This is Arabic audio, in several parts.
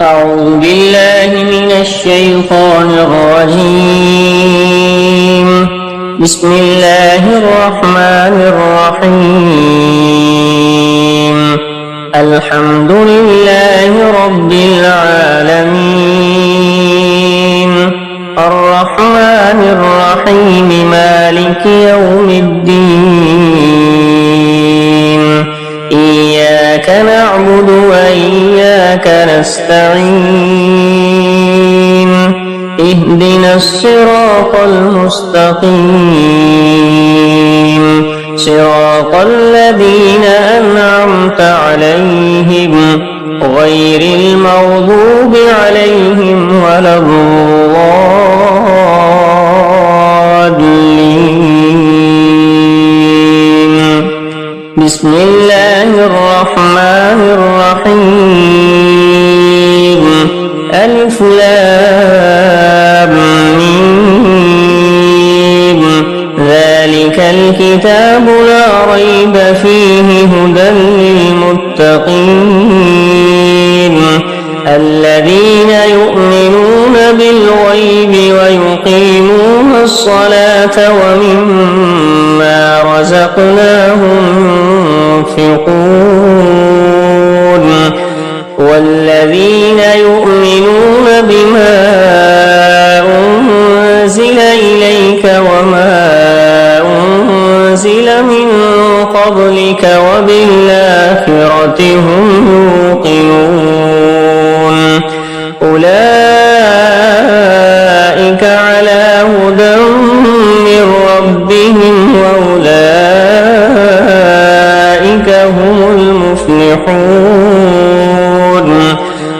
أعوذ بالله من الشيطان الرجيم. بسم الله الرحمن الرحيم. الحمد لله رب العالمين، الرحمن الرحيم، مالك يوم الدين. إياك نعبد وإياك نستعين. اهدنا الصراط المستقيم، صراط الذين أنعمت عليهم غير المغضوب عليهم ولا الضالين. بسم الله الرحمن الرحيم. ألف لام ميم. ذلك الكتاب لا ريب فيه هدى للمتقين الذين يؤمنون بالغيب ويقيمون الصلاة ومما رزقناهم ينفقون والذين يؤمنون بما أنزل إليك وما أنزل من قبلك وبالآخرة هم يوقنون. أولئك على هدى من ربهم وأولئك هم المفلحون.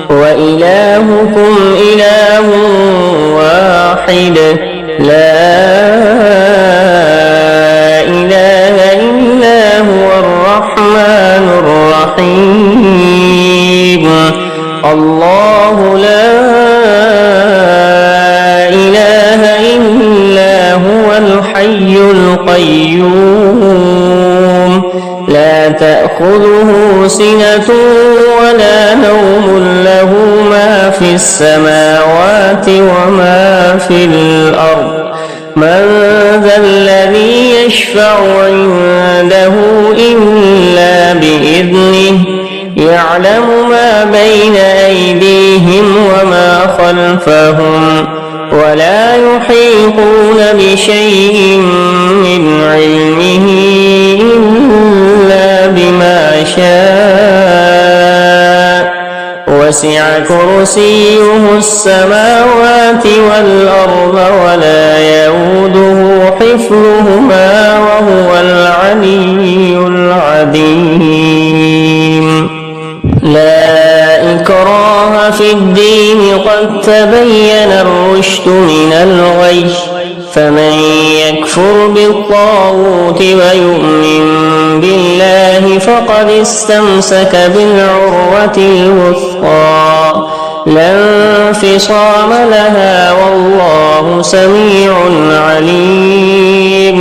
وإلهكم إله واحد لا إله إلا هو الرحمن الرحيم. الله لا إله إلا هو الحي القيوم لا تأخذه سنة ولا نوم له ما في السماوات وما في الأرض. من ذا الذي يشفع عنده إلا بإذنه يعلم ما بين أيديهم وما خلفهم ولا يحيطون بشيء من علمه إلا بما شاء. وسع كرسيه السماوات والأرض ولا يؤوده حفظهما وهو العلي العظيم. لا إكراه في الدين قد تبين الرشد من الغي. فمن يكفر بالطاغوت ويؤمن بالله فقد استمسك بالعروة الوثقى لا انفصام لها والله سميع عليم.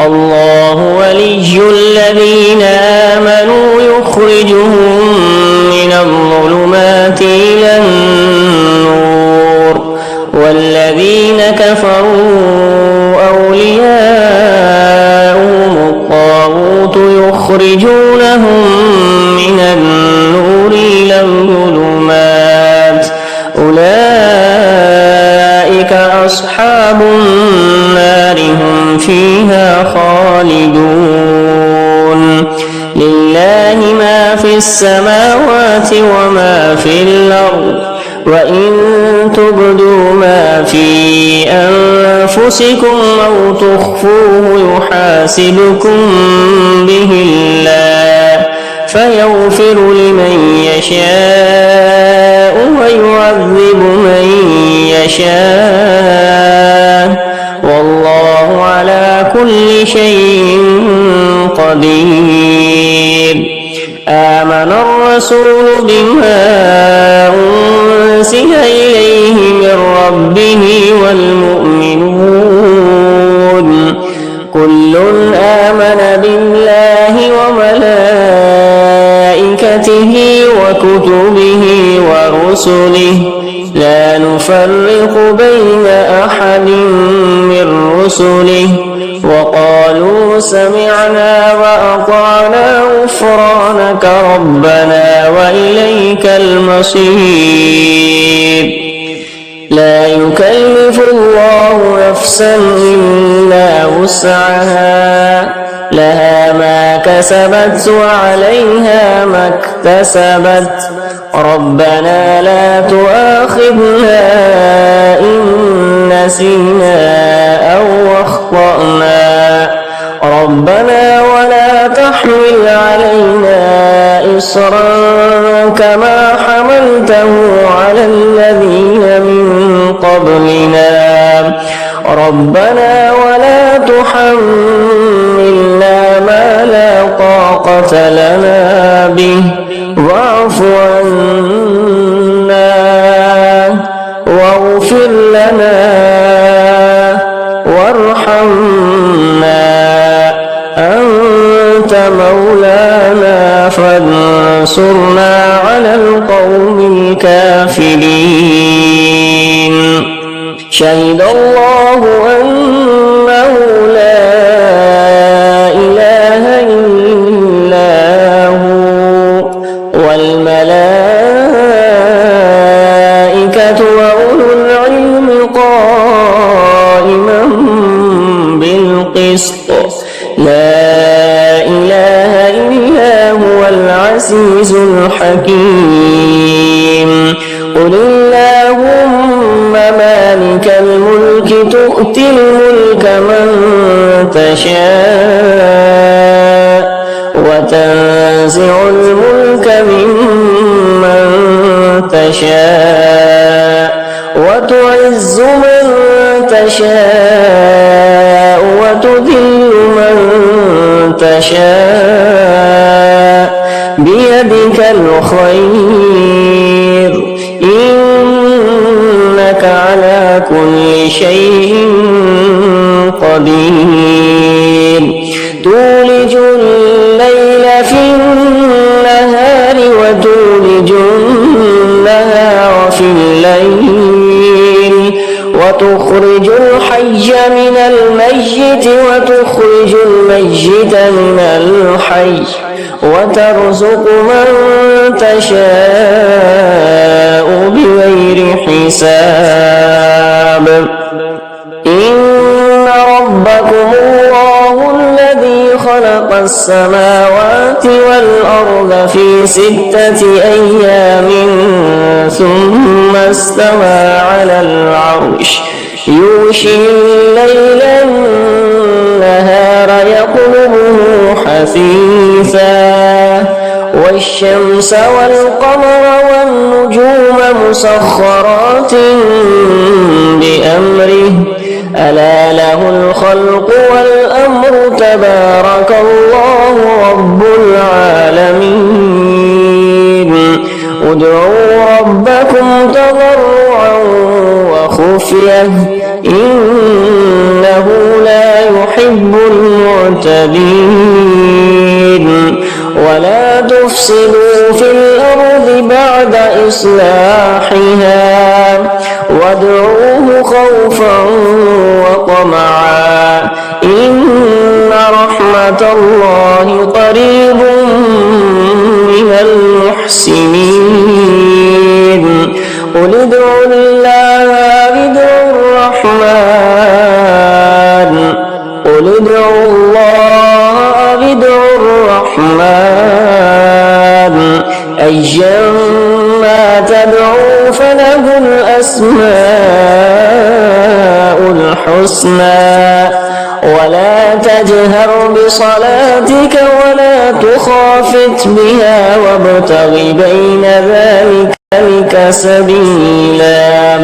الله ولي الذين آمنوا يخرجهم من الظلمات إلى النور والذين كفروا أولياؤهم الطاغوت يخرجونهم من النور إلى الظلمات. أولئك أصحاب النار هم فيها خالدون. لله ما في السماوات وما في الأرض وإن تبدوا ما في أنفسكم أو تخفوه يحاسبكم به الله فيغفر لمن يشاء ويعذب من يشاء والله على كل شيء قدير. آمن الرسول بما أنزل إليه من ربه والمؤمنون كل آمن بالله وملائكته وكتبه ورسله رسله لا نفرق بين أحد من رسله وقالوا سمعنا وأطعنا غفرانك ربنا وإليك المصير. لا يكلف الله نفسا إلا وسعها لها ما كسبت وعليها ما اكتسبت ربنا لا تؤاخذنا إن نسينا أو أخطأنا ربنا ولا تحمل علينا إصرا كما حملته على الذين من قبلنا ربنا ولا تحملنا ما لا طاقة لنا به واعف عنا واغفر لنا وارحمنا أنت مولانا فانصرنا على القوم الكافرين. شهد الله أنه لا إله إلا هو والملائكة وأولو العلم قائما بالقسط لا إله إلا هو العزيز الحكيم. قل اللهم مالك الملك تؤتي الملك من تشاء وتنزع الملك ممن تشاء وتعز من تشاء وتذل من تشاء بيدك الخير إنك على كل شيء قدير. تولج الليل في النهار وتولج النهار في الليل وتخرج الحي من الميت وتخرج الميت من الحي وترزق من تشاء بغير حساب. إن ربكم الله الذي خلق السماوات والأرض في 6 أيام ثم استوى على العرش يغشي الليل النهار يطلبه حثيثا والشمس والقمر والنجوم مسخرات بأمره ألا له الخلق والأمر تبارك الله رب العالمين. ادعوا ربكم تضرعا وخفية إنه لا يحب المعتدين. ولا تفسدوا في الأرض بعد إصلاحها وادعوه خوفا وطمعا إن رحمة الله قريب من المحسنين. قل ادعوا الله ادعوا الرحمن قل ادعوا الله ادعوا الرحمن أيما تدعوا فله الأسماء الحسنى ولا تجهر بصلاتك ولا تخافت بها وابتغ بين ذلك سبيلا.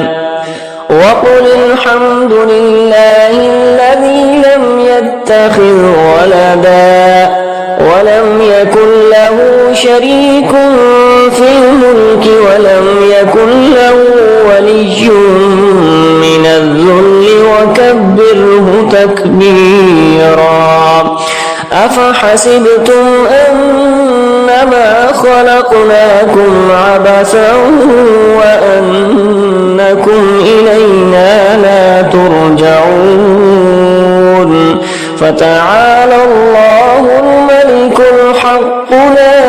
وقل الحمد لله الذي لم يتخذ ولدا ولم يكن له شريك في الملك ولم يكن له ولي من الذل وكبره تكبيرا. أفحسبتم أنما ما خلقناكم عبثا وأنكم إلينا لا ترجعون فتعالى الله الملك الحق لا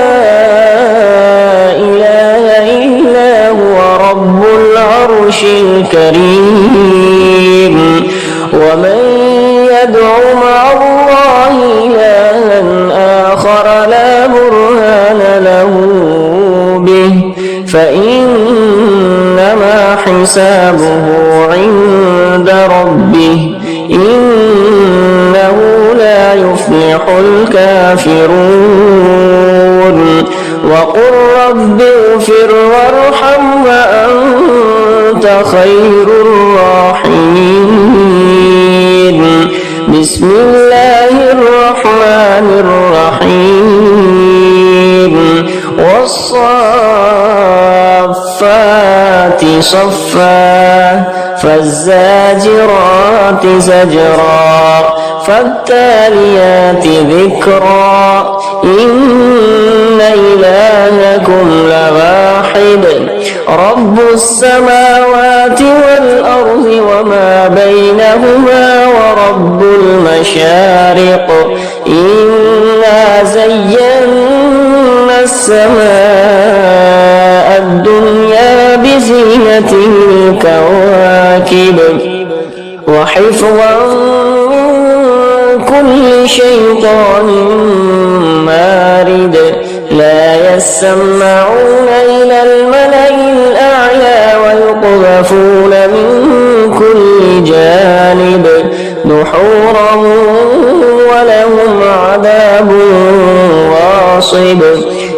إله إلا هو رب العرش الكريم ومن يدع مع الله إلها آخر لا برهان له به فإنما حسابه عند ربه إنه لا يفلح الكافرون وقل رب اغفر وارحم وأنت خير الراحمين بسم الله الرحمن الرحيم والصافات صفا فالزاجرات زجرا فالتاليات ذكرا إن إلهكم لواحد رب السماوات والأرض وما بينهما ورب المشارق إنا زينا السماء الدنيا بزينة الكواكب وحفظا من كل شيطان مارد لا يسمعون إلى الملأ الأعلى ويقذفون من كل جانب دحورا ولهم عذاب واصب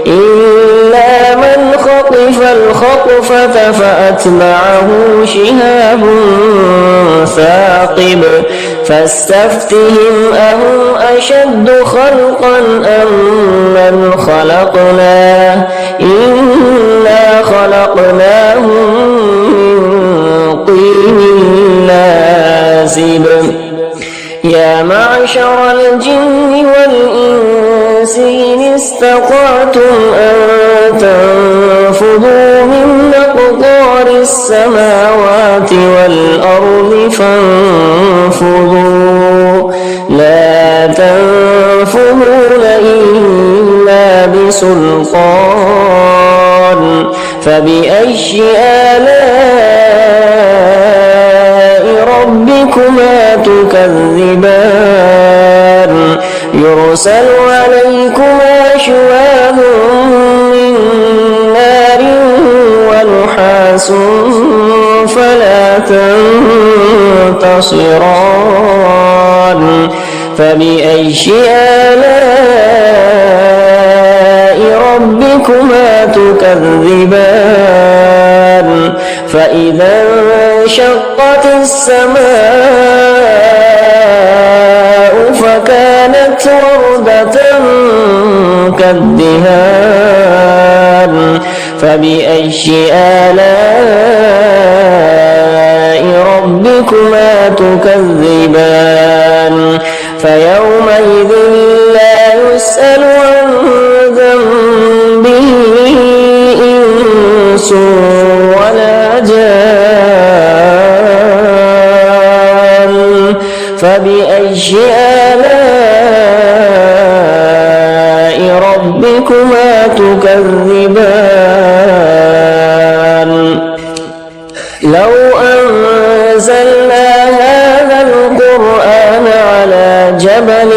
إلا من خطف الخطفة فأتبعه شهاب ثاقب فاستفتهم أهم أشد خلقا أم من خلقنا إنا خلقناهم من طين لازب يا معشر الجن والإنس إن استطعتم أن تنفذوا من أقطار السماوات والأرض فانفذوا لا تنفذون إلا بسلطان فبأي آلاء ربكما تكذبان يرسل عليكما شواظ من نار ونحاس فلا تنتصران فبأي آلاء ربكما تكذبان فإذا انشقت السماء فكانت وردة كالدهان فبأي آلاء ربكما تكذبان فيومئذ لا يسأل عن ذنبه إنس ولا جان فبأي آلاء ربكما تكذبان لو أنزلنا هذا القرآن على جبل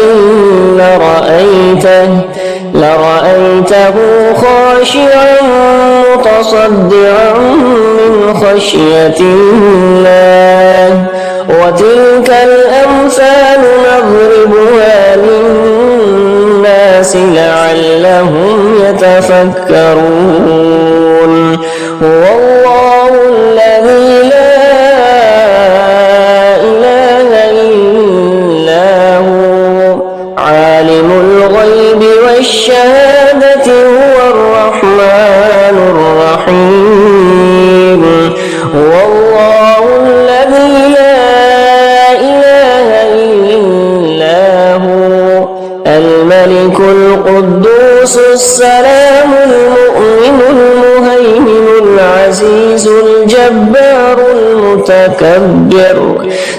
لرأيته خاشعا متصدعا من خشية الله وتلك الأمثال نضربها للناس لعلهم يتفكرون هو الله الذي لا إله إلا هو عالم الغيب والشهادة هو الرحمن الرحيم هو الله الذي لا إله إلا هو الملك القدوس السلام الجبار المتكبر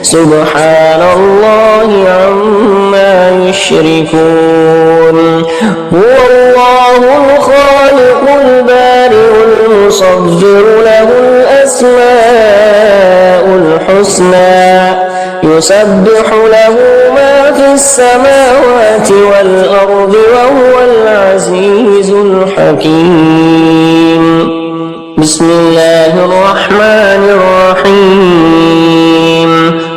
سبحان الله عما يشركون هو الله الخالق البارئ المصور له الأسماء الحسنى يسبح له ما في السماوات والأرض وهو العزيز الحكيم بسم الله الرحمن الرحيم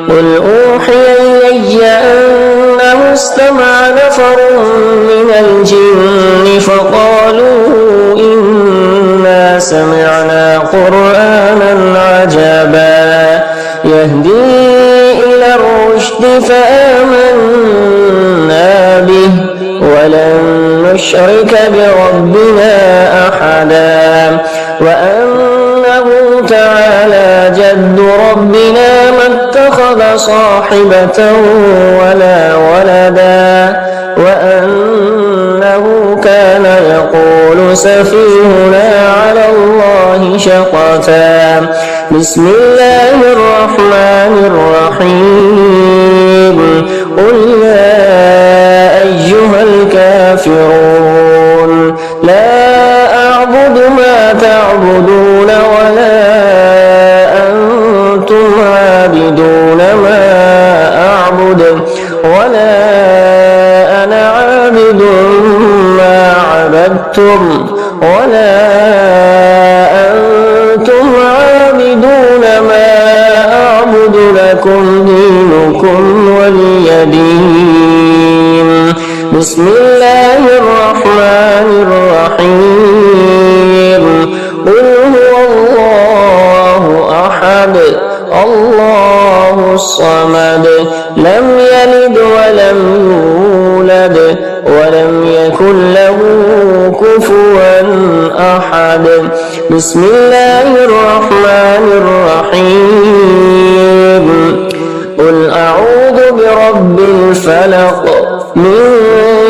قل أوحي إلي أنه استمع نفر من الجن فقالوا إنا سمعنا قرآنا عجبا يهدي إلى الرشد فآمنا به ولن نشرك بربنا أحدا وأنه تعالى جد ربنا ما اتخذ صاحبة ولا ولدا وأنه كان يقول سفيهنا على الله شططا بسم الله الرحمن الرحيم قل يا أيها الكافرون لا أعبد ما تعبدون ولا أنتم عابدون ما أعبد ولا أنا عابد ما عبدتم ولا أنتم عابدون ما أعبد لكم دينكم ولي دين بسم الله الرحمن الرحيم قل هو الله أحد الله الصمد لم يلد ولم يولد ولم يكن له كفوا أحد بسم الله الرحمن الرحيم قل أعوذ برب الفلق من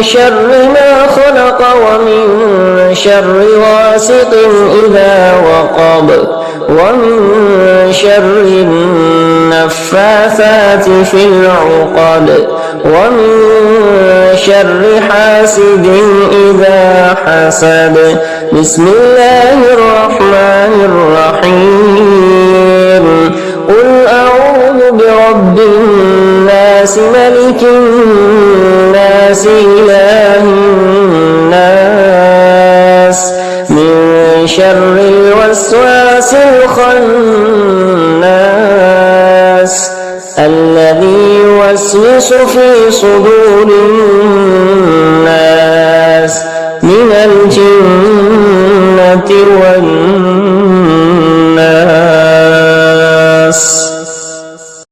شر ما خلق ومن شر غاسق إذا وقب ومن شر النفاثات في العقد ومن شر حاسد إذا حسد بسم الله الرحمن الرحيم قل أعوذ برب الناس ملك الناس إله الناس من شر الوسواس الخناس الذي يوسوس في صدور الناس من الجنة والناس